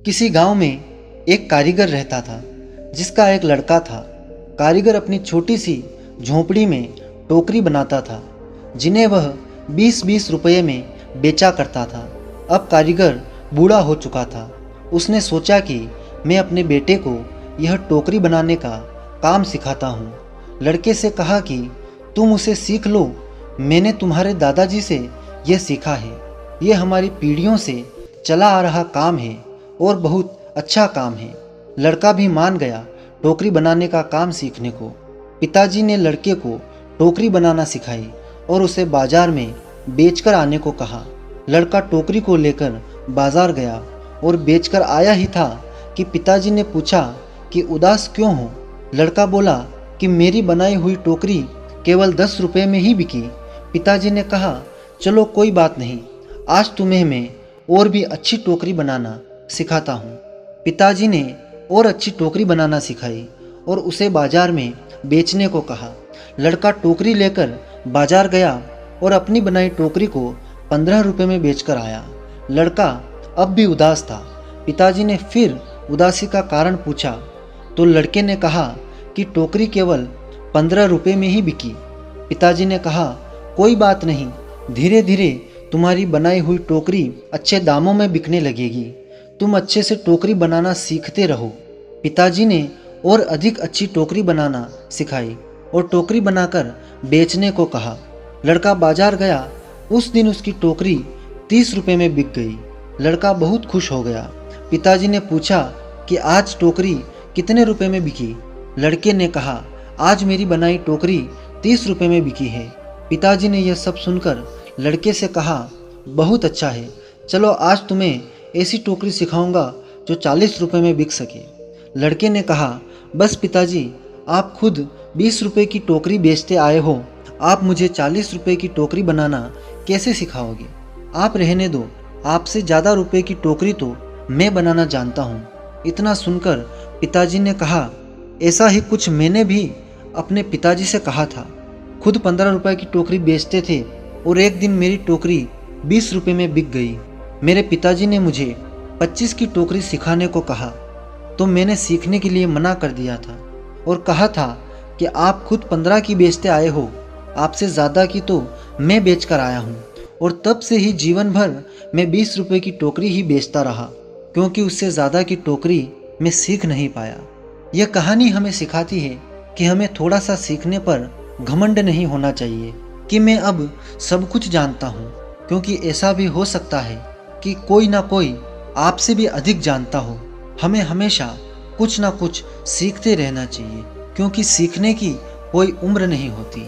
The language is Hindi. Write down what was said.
किसी गांव में एक कारीगर रहता था जिसका एक लड़का था। कारीगर अपनी छोटी सी झोंपड़ी में टोकरी बनाता था जिन्हें वह 20-20 रुपये में बेचा करता था। अब कारीगर बूढ़ा हो चुका था। उसने सोचा कि मैं अपने बेटे को यह टोकरी बनाने का काम सिखाता हूँ। लड़के से कहा कि तुम उसे सीख लो, मैंने तुम्हारे दादाजी से यह सीखा है। यह हमारी पीढ़ियों से चला आ रहा काम है और बहुत अच्छा काम है। लड़का भी मान गया टोकरी बनाने का काम सीखने को। पिताजी ने लड़के को टोकरी बनाना सिखाई और उसे बाजार में बेचकर आने को कहा। लड़का टोकरी को लेकर बाजार गया और बेचकर आया ही था कि पिताजी ने पूछा कि उदास क्यों हो। लड़का बोला कि मेरी बनाई हुई टोकरी केवल 10 रुपये में ही बिकी। पिताजी ने कहा, चलो कोई बात नहीं, आज तुम्हें मैं और भी अच्छी टोकरी बनाना सिखाता हूँ। पिताजी ने और अच्छी टोकरी बनाना सिखाई और उसे बाजार में बेचने को कहा। लड़का टोकरी लेकर बाजार गया और अपनी बनाई टोकरी को 15 रुपये में बेचकर आया। लड़का अब भी उदास था। पिताजी ने फिर उदासी का कारण पूछा तो लड़के ने कहा कि टोकरी केवल 15 रुपये में ही बिकी। पिताजी ने कहा, कोई बात नहीं, धीरे धीरे तुम्हारी बनाई हुई टोकरी अच्छे दामों में बिकने लगेगी। तुम अच्छे से टोकरी बनाना सीखते रहो। पिताजी ने और अधिक अच्छी टोकरी बनाना सिखाई और टोकरी बनाकर बेचने को कहा। लड़का बाजार गया। उस दिन उसकी टोकरी 30 रुपये में बिक गई। लड़का बहुत खुश हो गया। पिताजी ने पूछा कि आज टोकरी कितने रुपए में बिकी। लड़के ने कहा, आज मेरी बनाई टोकरी 30 रुपये में बिकी है। पिताजी ने यह सब सुनकर लड़के से कहा, बहुत अच्छा है, चलो आज तुम्हें ऐसी टोकरी सिखाऊंगा जो 40 रुपये में बिक सके। लड़के ने कहा, बस पिताजी, आप खुद 20 रुपये की टोकरी बेचते आए हो, आप मुझे 40 रुपये की टोकरी बनाना कैसे सिखाओगे? आप रहने दो, आपसे ज़्यादा रुपये की टोकरी तो मैं बनाना जानता हूँ। इतना सुनकर पिताजी ने कहा, ऐसा ही कुछ मैंने भी अपने पिताजी से कहा था। खुद 15 रुपये की टोकरी बेचते थे और एक दिन मेरी टोकरी 20 रुपये में बिक गई। मेरे पिताजी ने मुझे 25 की टोकरी सिखाने को कहा तो मैंने सीखने के लिए मना कर दिया था और कहा था कि आप खुद 15 की बेचते आए हो, आपसे ज़्यादा की तो मैं बेच कर आया हूँ। और तब से ही जीवन भर मैं 20 रुपये की टोकरी ही बेचता रहा, क्योंकि उससे ज़्यादा की टोकरी मैं सीख नहीं पाया। यह कहानी हमें सिखाती है कि हमें थोड़ा सा सीखने पर घमंड नहीं होना चाहिए कि मैं अब सब कुछ जानता हूँ, क्योंकि ऐसा भी हो सकता है कि कोई ना कोई आपसे भी अधिक जानता हो। हमें हमेशा कुछ ना कुछ सीखते रहना चाहिए, क्योंकि सीखने की कोई उम्र नहीं होती।